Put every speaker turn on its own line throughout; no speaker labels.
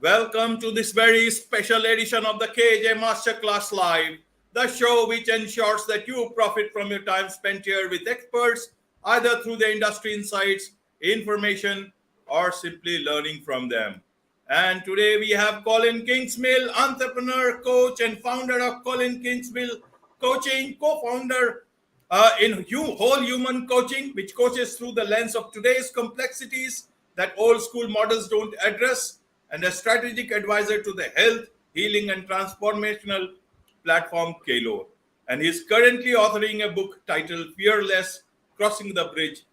Welcome to this very special edition of the KJ Masterclass Live, the show which ensures that you profit from your time spent here with experts, either through the industry insights, information, or simply learning from them. And today we have Colin Kingsmill, entrepreneur, coach, and founder of Colin Kingsmill Coaching, co-founder in whole human coaching, which coaches through the lens of today's complexities that old school models don't address, and a strategic advisor to the health, healing, and transformational platform Kaylo. And he's currently authoring a book titled Fearless: Crossing the Bridge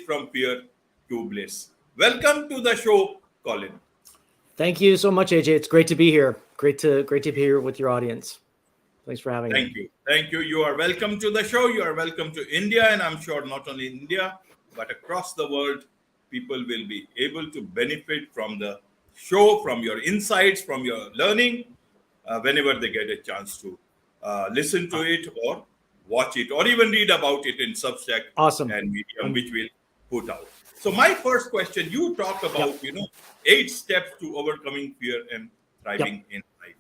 from Fear to Bliss. Welcome to the show, Colin.
Thank you so much, AJ. It's great to be here. Great to be here with your audience. Thanks for having me.
Thank you. You are welcome to the show. You are welcome to India, and I'm sure not only India, but across the world, people will be able to benefit from the show, from your insights, from your learning, whenever they get a chance to listen to it or watch it or even read about it in Substack and Medium, which we'll put out. So my first question, you talk about, 8 steps to overcoming fear and thriving in life.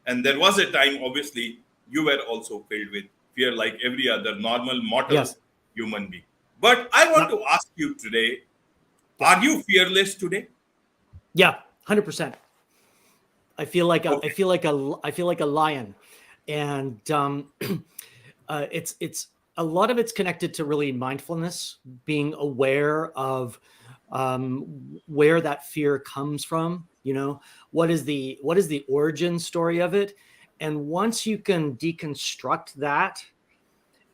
And there was a time, obviously, you were also filled with fear like every other normal mortal human being. But I want to ask you today, are you fearless today?
Yeah, 100%. I feel like a lion, and it's a lot of it's connected to really mindfulness, being aware of where that fear comes from. What is the origin story of it, and once you can deconstruct that,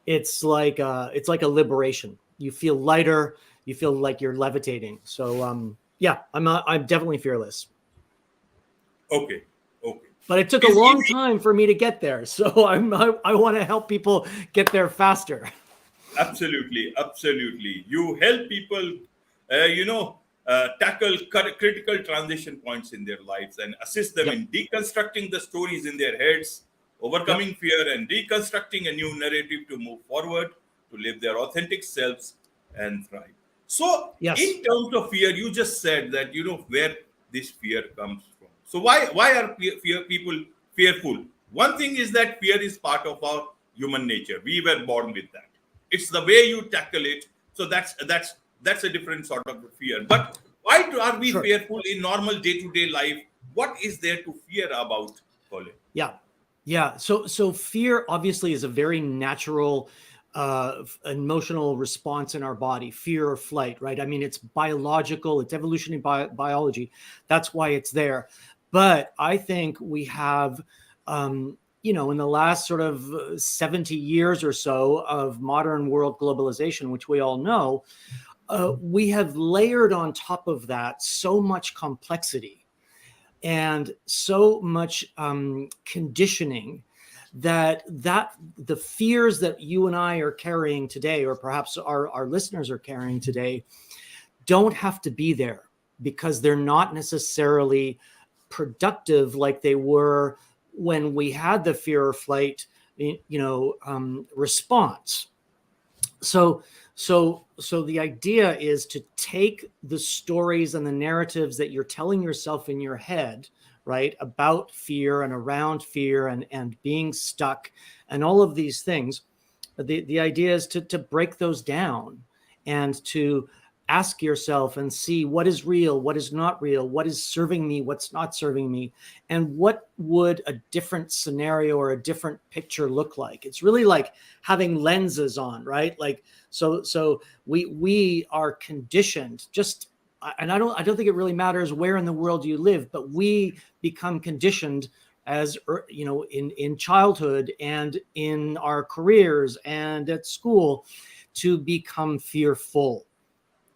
it's like a liberation. You feel lighter. You feel like you're levitating. So I'm definitely fearless.
Okay.
But it took a long time for me to get there. So I want to help people get there faster.
Absolutely. You help people, tackle critical transition points in their lives and assist them in deconstructing the stories in their heads, overcoming fear, and reconstructing a new narrative to move forward, to live their authentic selves and thrive. So, in terms of fear, you just said that where this fear comes from. So, why are people fearful? One thing is that fear is part of our human nature. We were born with that. It's the way you tackle it. So that's a different sort of fear. But why are we fearful in normal day-to-day life? What is there to fear about, Colin?
Yeah. So fear obviously is a very natural emotional response in our body, fear or flight, right? I mean, it's biological, it's evolutionary biology. That's why it's there. But I think we have, in the last sort of 70 years or so of modern world globalization, which we all know, we have layered on top of that so much complexity and so much conditioning that the fears that you and I are carrying today, or perhaps our listeners are carrying today, don't have to be there because they're not necessarily productive like they were when we had the fear or flight, response. So the idea is to take the stories and the narratives that you're telling yourself in your head, right, about fear and around fear and being stuck and all of these things. The idea is to break those down and to ask yourself and see what is real, what is not real, what is serving me, what's not serving me, and what would a different scenario or a different picture look like. It's really like having lenses on, right? Like, so we are conditioned and I don't think it really matters where in the world you live, but we become conditioned as in childhood and in our careers and at school to become fearful.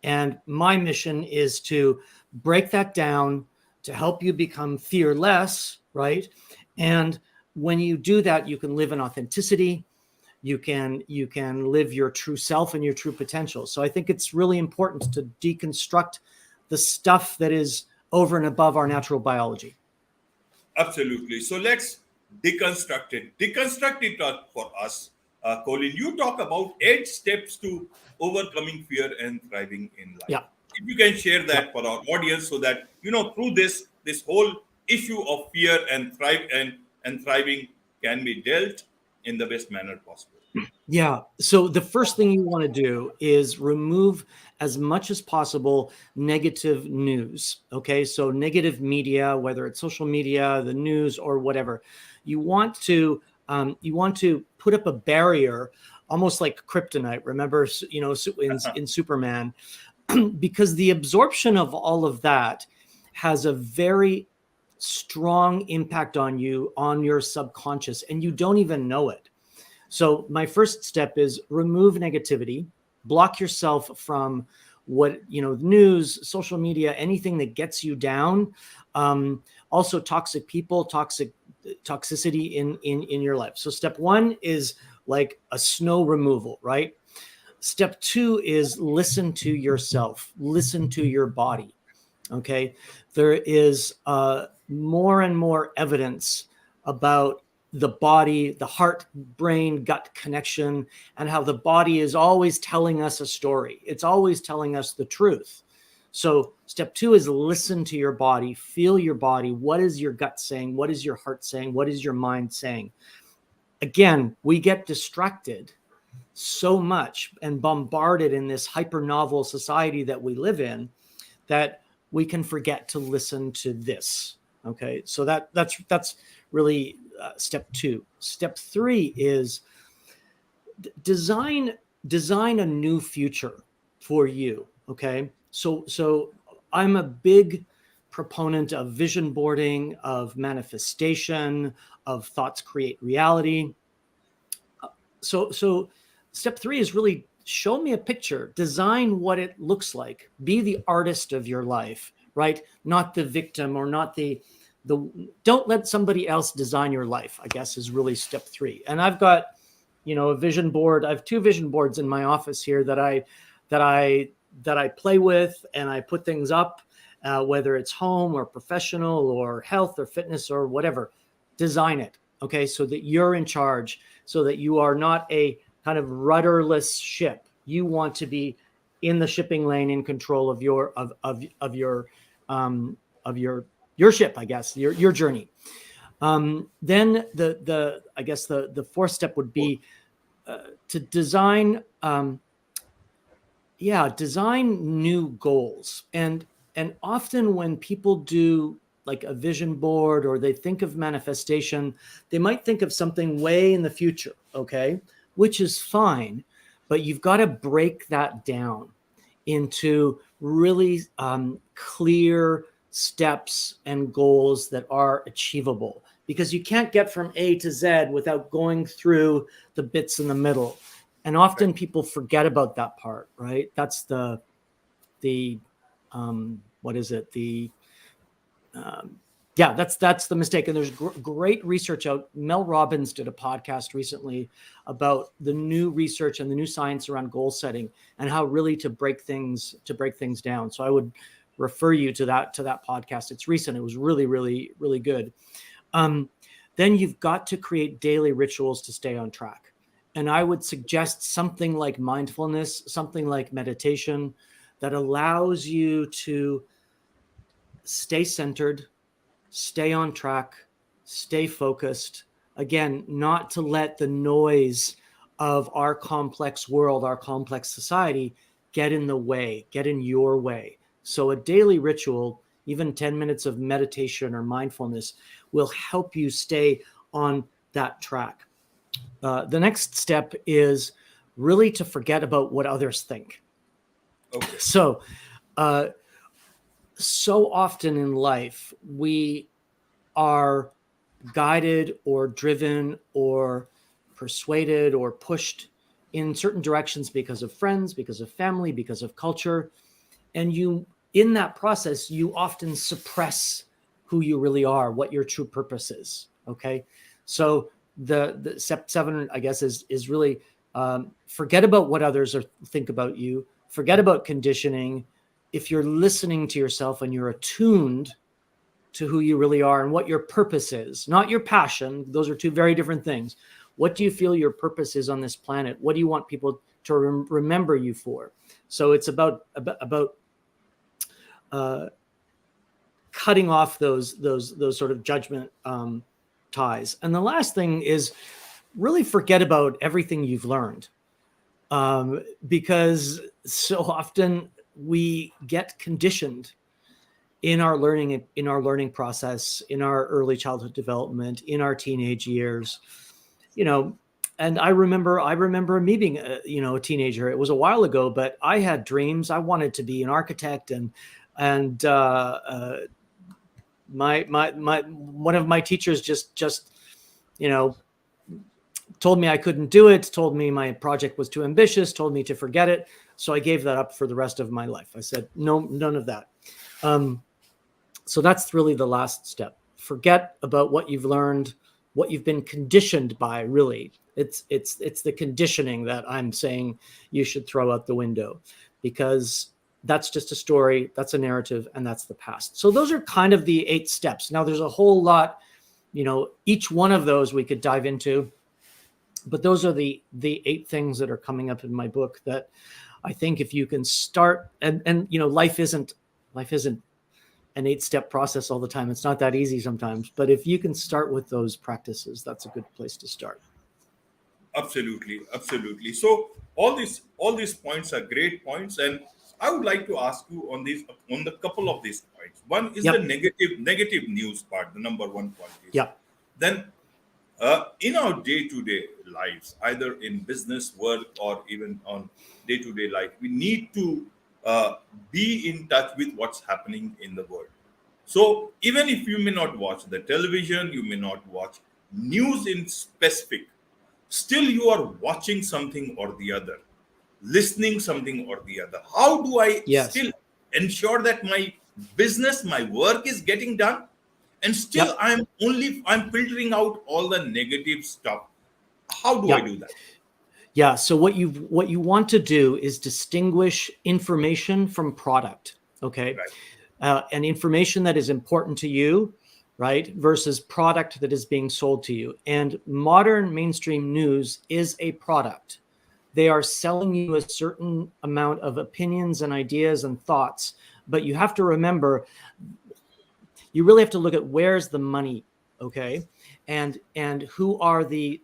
And my mission is to break that down, to help you become fearless, right? And when you do that, you can live in authenticity. You can live your true self and your true potential. So I think it's really important to deconstruct the stuff that is over and above our natural biology.
Absolutely. So let's deconstruct it. Deconstruct it for us. Colin, you talk about 8 steps to overcoming fear and thriving in life.
Yeah.
if you can share that for our audience, so that through this whole issue of fear and thriving can be dealt in the best manner possible.
Yeah. So the first thing you want to do is remove as much as possible negative news. Okay. So negative media, whether it's social media, the news, or whatever, you want to put up a barrier, almost like kryptonite. Remember, in Superman, because the absorption of all of that has a very strong impact on you, on your subconscious, and you don't even know it. So my first step is remove negativity, block yourself from news, social media, anything that gets you down. Also toxic people, toxicity in your life. So step one is like a snow removal, right? Step two is listen to yourself, listen to your body. Okay. There is more and more evidence about the body, the heart, brain, gut connection, and how the body is always telling us a story. It's always telling us the truth. So step two is listen to your body, feel your body. What is your gut saying? What is your heart saying? What is your mind saying? Again, we get distracted so much and bombarded in this hyper novel society that we live in that we can forget to listen to this. Okay, so that's really step two. Step three is design a new future for you. Okay, so I'm a big proponent of vision boarding, of manifestation, of thoughts create reality. So step three is really show me a picture, design what it looks like, be the artist of your life, right? Not the victim, or not the don't let somebody else design your life, I guess, is really step three. And I've got, a vision board. I have 2 vision boards in my office here that I play with, and I put things up, whether it's home or professional or health or fitness or whatever. Design it, okay, so that you're in charge, so that you are not a kind of rudderless ship. You want to be in the shipping lane, in control of your ship, I guess, your journey. Then the fourth step would be to design new goals. And often when people do like a vision board, or they think of manifestation, they might think of something way in the future, okay, which is fine, but you've got to break that down into really clear steps and goals that are achievable, because you can't get from A to Z without going through the bits in the middle. And often people forget about that part, right? That's that's the mistake. And there's great research out. Mel Robbins did a podcast recently about the new research and the new science around goal setting, and how really to break things down. So I would refer you to that podcast. It's recent. It was really, really, really good. Then you've got to create daily rituals to stay on track. And I would suggest something like mindfulness, something like meditation, that allows you to stay centered, stay on track, stay focused. Again, not to let the noise of our complex world, our complex society, get in the way, get in your way. So a daily ritual, even 10 minutes of meditation or mindfulness, will help you stay on that track. The next step is really to forget about what others think.
Okay.
So often in life, we are guided or driven or persuaded or pushed in certain directions because of friends, because of family, because of culture. And in that process, you often suppress who you really are, what your true purpose is. Okay. So the step 7, I guess, is really forget about what others think about you. Forget about conditioning. If you're listening to yourself and you're attuned to who you really are and what your purpose is, not your passion. Those are 2 very different things. What do you feel your purpose is on this planet? What do you want people to remember you for? So it's about cutting off those sort of judgment ties. And the last thing is really forget about everything you've learned, because so often we get conditioned in our learning process, in our early childhood development, in our teenage years, and I remember me being a teenager. It was a while ago, but I had dreams. I wanted to be an architect, and my one of my teachers just told me I couldn't do it, told me my project was too ambitious, told me to forget it. So I gave that up for the rest of my life. I said, no, none of that. So that's really the last step. Forget about what you've learned, what you've been conditioned by, really. It's the conditioning that I'm saying you should throw out the window, because that's just a story, that's a narrative, and that's the past. So those are kind of the 8 steps. Now there's a whole lot, each one of those we could dive into, but those are the 8 things that are coming up in my book that I think if you can start, and life isn't an 8-step process all the time. It's not that easy sometimes, but if you can start with those practices, that's a good place to start.
Absolutely, absolutely. So all these points are great points, and I would like to ask you on the couple of these points. One is the negative news part. The number one point is then in our day-to-day lives, either in business, work, or even on day-to-day life, we need to be in touch with what's happening in the world. So even if you may not watch the television, you may not watch news in specific, still you are watching something or the other, listening something or the other. How do I still ensure that my business, my work is getting done, and still I'm filtering out all the negative stuff? How do I do that?
Yeah. So what you want to do is distinguish information from product. Okay. Right. And information that is important to you, right, versus product that is being sold to you. And modern mainstream news is a product. They are selling you a certain amount of opinions and ideas and thoughts, but you have to remember, you really have to look at where's the money, okay, and who are the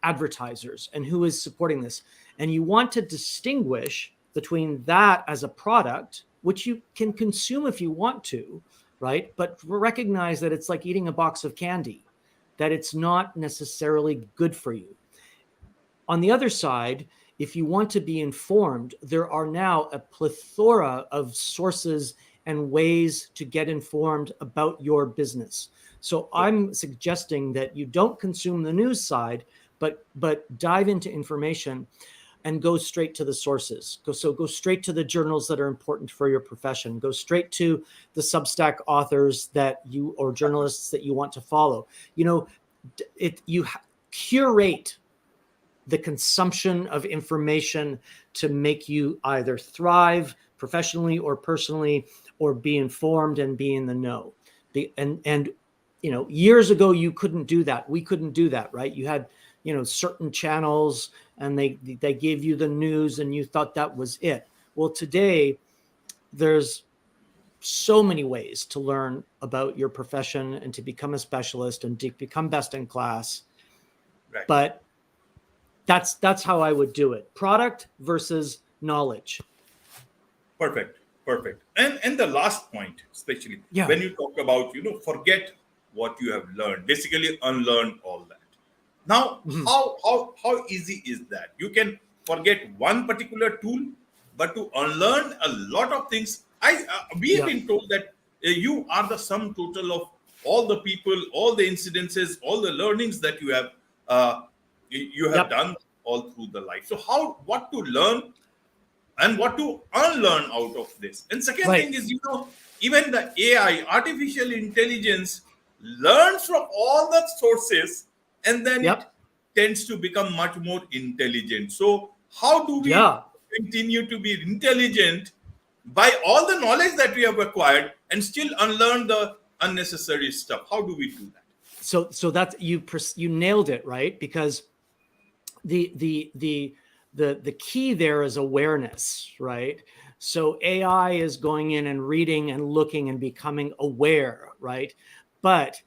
advertisers and who is supporting this, and you want to distinguish between that as a product, which you can consume if you want to, right? But recognize that it's like eating a box of candy, that it's not necessarily good for you. On the other side, if you want to be informed, there are now a plethora of sources and ways to get informed about your business. So I'm suggesting that you don't consume the news side, but dive into information and go straight to the sources. Go straight to the journals that are important for your profession. Go straight to the Substack authors or journalists that you want to follow. Curate the consumption of information to make you either thrive professionally or personally, or be informed and be in the know. Years ago you couldn't do that. We couldn't do that, right? You had certain channels, and they gave you the news, and you thought that was it. Well, today there's so many ways to learn about your profession and to become a specialist and to become best in class.
Right.
But that's how I would do it. Product versus knowledge.
Perfect. And the last point, especially when you talk about, forget what you have learned, basically unlearn all that. Now, how easy is that? You can forget one particular tool, but to unlearn a lot of things. We have been told that you are the sum total of all the people, all the incidences, all the learnings that you have done all through the life. So what to learn and what to unlearn out of this? And second thing is, even the AI, artificial intelligence, learns from all the sources, and then it tends to become much more intelligent. So how do we continue to be intelligent by all the knowledge that we have acquired and still unlearn the unnecessary stuff? How do we do that?
So that's you nailed it, right? Because the key there is awareness, right? So AI is going in and reading and looking and becoming aware, right? But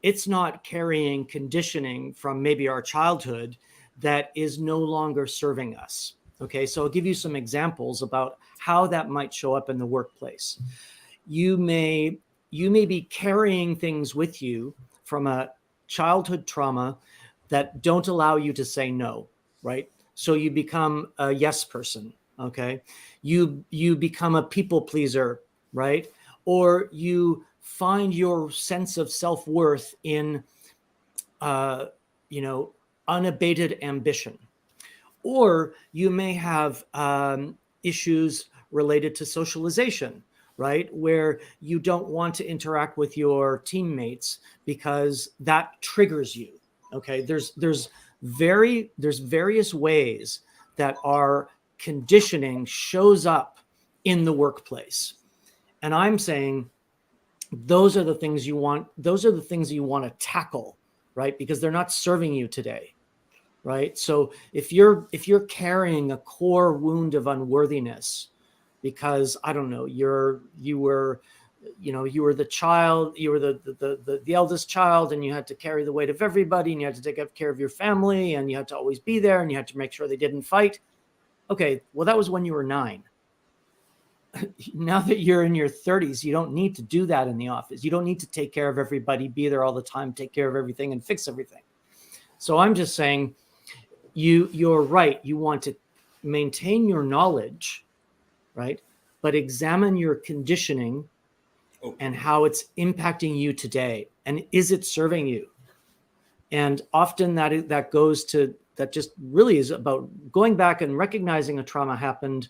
it's not carrying conditioning from maybe our childhood that is no longer serving us. Okay, so I'll give you some examples about how that might show up in the workplace. You may be carrying things with you from a childhood trauma that don't allow you to say no, right? So you become a yes person, okay? You become a people pleaser, right? Or you find your sense of self-worth in unabated ambition. Or you may have issues related to socialization, right? Where you don't want to interact with your teammates because that triggers you. Okay, there's various ways that our conditioning shows up in the workplace. And I'm saying those are the things you want to tackle, right? Because they're not serving you today, right? So if you're carrying a core wound of unworthiness because I don't know, you were the child, you were the eldest child, and you had to carry the weight of everybody, and you had to take care of your family, and you had to always be there, and you had to make sure they didn't fight. Okay, well, that was when you were 9. Now that you're in your 30s, you don't need to do that in the office. You don't need to take care of everybody, be there all the time, take care of everything, and fix everything. So I'm just saying, you're right. You want to maintain your knowledge, right? But examine your conditioning and how it's impacting you today. And is it serving you? And often that just really is about going back and recognizing a trauma happened,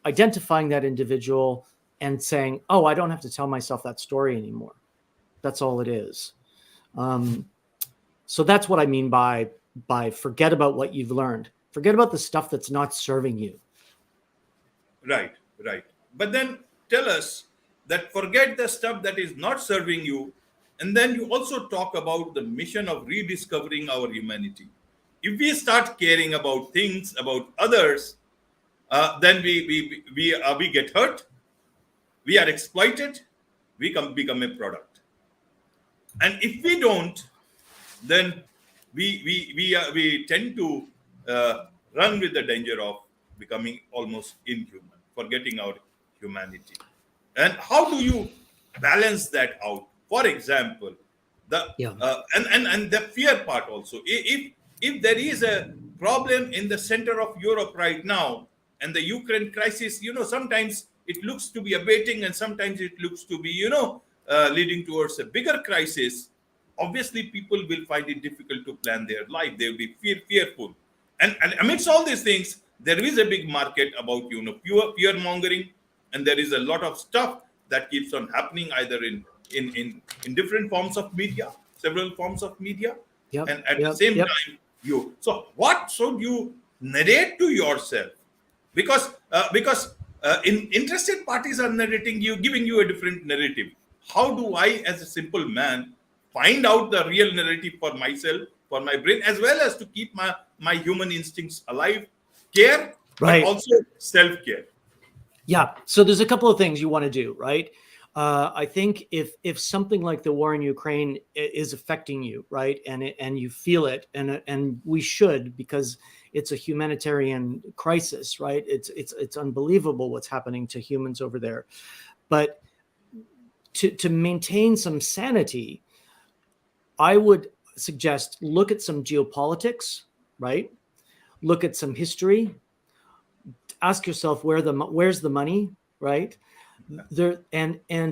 identifying that individual and saying, oh, I don't have to tell myself that story anymore. That's all it is. So that's what I mean by forget about what you've learned. Forget about the stuff that's not serving you.
Right. But then tell us that forget the stuff that is not serving you. And then you also talk about the mission of rediscovering our humanity. If we start caring about things, about others, then we get hurt, we are exploited, we become a product. And if we don't, then we tend to run with the danger of becoming almost inhuman, forgetting our humanity. And how do you balance that out? For example, and the fear part also. If there is a problem in the center of Europe right now, and the Ukraine crisis, sometimes it looks to be abating, and sometimes it looks to be, leading towards a bigger crisis. Obviously, people will find it difficult to plan their life. They will be fearful. And amidst all these things, there is a big market about, pure fear mongering. And there is a lot of stuff that keeps on happening either in different forms of media, several forms of media. And at the same time, so what should you narrate to yourself? Because in interested parties are narrating you, giving you a different narrative. How do I, as a simple man, find out the real narrative for myself, for my brain, as well as to keep my human instincts alive, care, but also self-care?
Yeah. So there's a couple of things you want to do, right? I think if something like the war in Ukraine is affecting you, right, and you feel it, and we should, because it's a humanitarian crisis, right? It's unbelievable what's happening to humans over there. But to maintain some sanity, I would suggest look at some geopolitics, right? Look at some history. Ask yourself where's the money, right? There and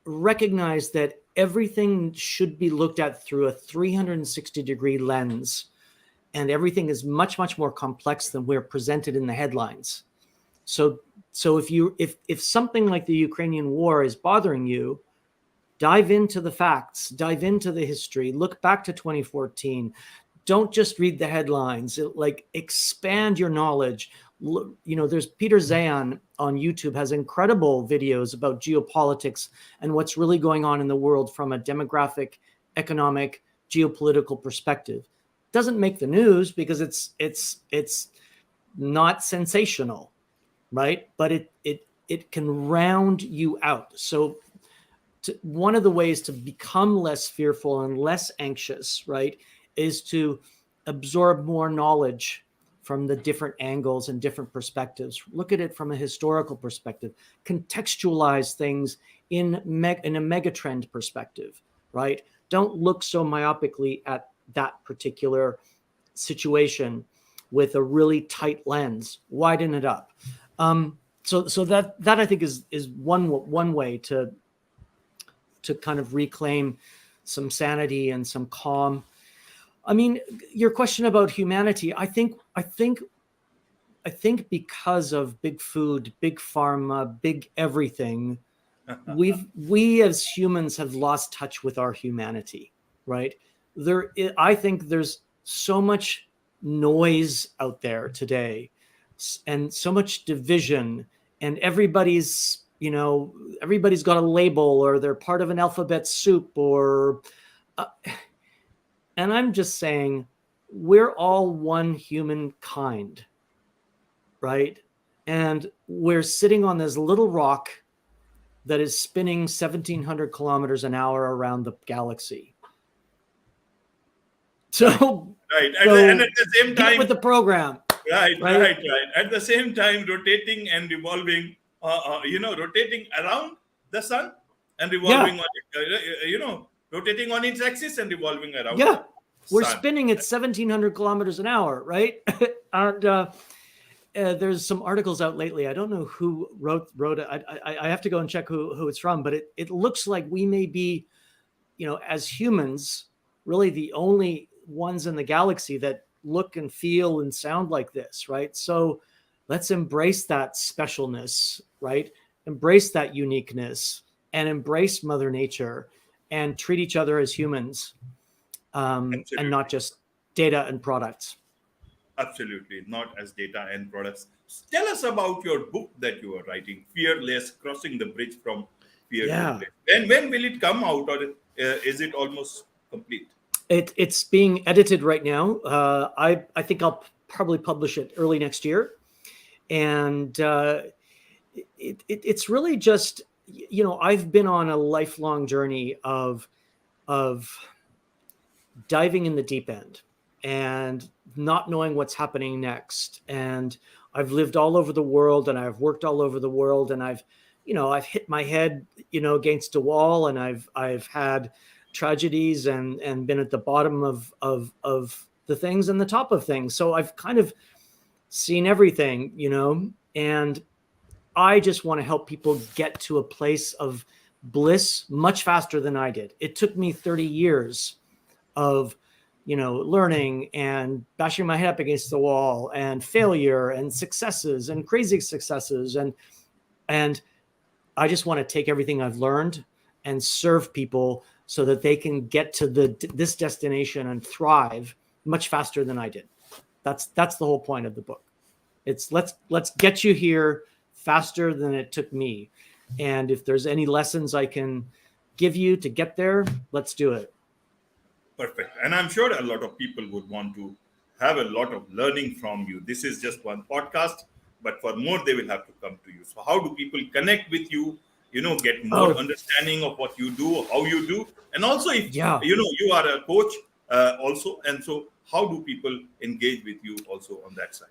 recognize that everything should be looked at through a 360-degree lens, and everything is much more complex than we're presented in the headlines. So if something like the Ukrainian war is bothering you, dive into the facts, dive into the history, look back to 2014. Don't just read the headlines, expand your knowledge. There's Peter Zayan on YouTube has incredible videos about geopolitics and what's really going on in the world from a demographic, economic, geopolitical perspective. Doesn't make the news because it's not sensational. right? But it can round you out. So one of the ways to become less fearful and less anxious, right, is to absorb more knowledge from the different angles and different perspectives. Look at it from a historical perspective. Contextualize things in a megatrend perspective, right? Don't look so myopically at that particular situation with a really tight lens. Widen it up. So that I think is one way to kind of reclaim some sanity and some calm. I mean, your question about humanity, I think because of big food, big pharma, big everything, we as humans have lost touch with our humanity, right? I think there's so much noise out there today and so much division, and everybody's got a label, or they're part of an alphabet soup, or and I'm just saying, we're all one humankind, right? And we're sitting on this little rock that is spinning 1,700 kilometers an hour around the galaxy. So,
right. And at the same
get
time,
with the program.
Right. At the same time, rotating and revolving, rotating around the sun and revolving on it, rotating on its axis and revolving around the
we're
sun.
spinning at 1,700 kilometers an hour, right? And there's some articles out lately. I don't know who wrote it. I have to go and check who it's from, but it looks like we may be, as humans, really the only ones in the galaxy that look and feel and sound like this, right? So let's embrace that specialness, right? Embrace that uniqueness and embrace Mother Nature and treat each other as humans, and not just data and products.
Absolutely, not as data and products. Tell us about your book that you are writing, Fearless, Crossing the Bridge from Fear to Bliss. And when will it come out, or is it almost complete?
It's being edited right now. I think I'll probably publish it early next year. And it's really just, I've been on a lifelong journey of diving in the deep end and not knowing what's happening next. And I've lived all over the world, and I've worked all over the world, and I've hit my head, against a wall, and I've had tragedies and been at the bottom of the things and the top of things. So I've kind of seen everything, and I just want to help people get to a place of bliss much faster than I did. It took me 30 years of, learning and bashing my head up against the wall, and failure and successes and crazy successes. And I just want to take everything I've learned and serve people so that they can get to this destination and thrive much faster than I did. That's the whole point of the book. It's let's get you here faster than it took me. And if there's any lessons I can give you to get there, let's do it.
Perfect. And I'm sure a lot of people would want to have a lot of learning from you. This is just one podcast, but for more, they will have to come to you. So how do people connect with you, get more understanding of what you do, how you do? And also, if, you are a coach also. And so how do people engage with you also on that side?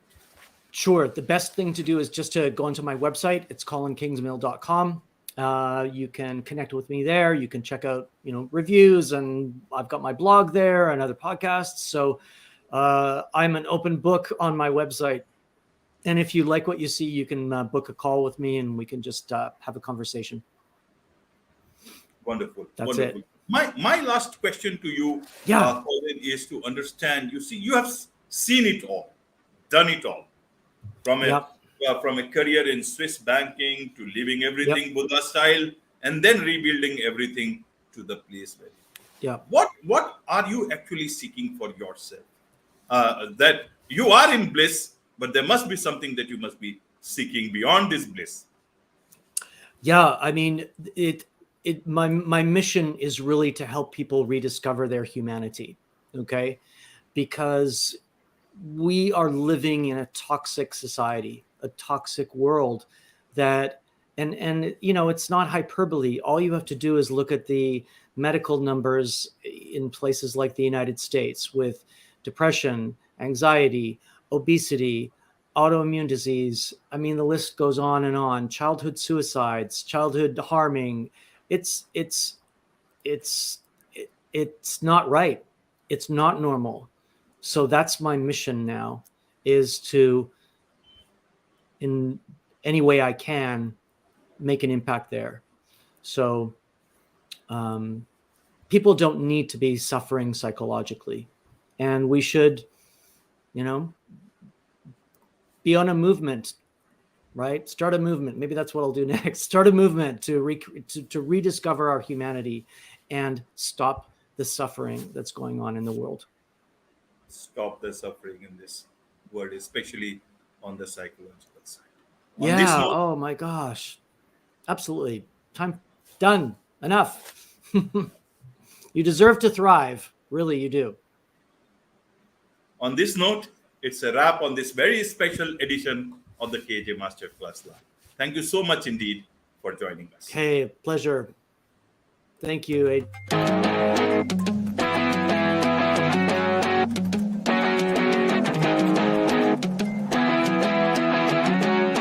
Sure. The best thing to do is just to go onto my website. It's colinkingsmill.com. You can connect with me there. You can check out, reviews, and I've got my blog there and other podcasts. So I'm an open book on my website. And if you like what you see, you can book a call with me, and we can just have a conversation.
Wonderful.
That's
wonderful.
it.
My last question to you, Colin, is to understand. You see, you have seen it all, done it all, from a career in Swiss banking to living everything Buddha style, and then rebuilding everything to the place where. What are you actually seeking for yourself? That you are in bliss, but there must be something that you must be seeking beyond this bliss.
Yeah, I mean, my mission is really to help people rediscover their humanity. Okay, because we are living in a toxic society. a toxic world that, and you know, it's not hyperbole. All you have to do is look at the medical numbers in places like the United States with depression, anxiety, obesity, autoimmune disease. I mean, the list goes on and on. Childhood suicides, childhood harming. It's not right. It's not normal. So that's my mission now, is to, in any way I can, make an impact there. So people don't need to be suffering psychologically, and we should, you know, be on a movement, right? Start a movement. Maybe that's what I'll do next. Start a movement to rediscover our humanity and stop the suffering that's going on in the world.
Stop the suffering in this world, especially on the psychological side. On
Yeah.
this note,
Oh my gosh. Absolutely. Time done. Enough. You deserve to thrive. Really, you do.
on this note, it's a wrap on this very special edition of the KJ Masterclass Live. Thank you so much indeed for joining us.
Hey, pleasure. Thank you.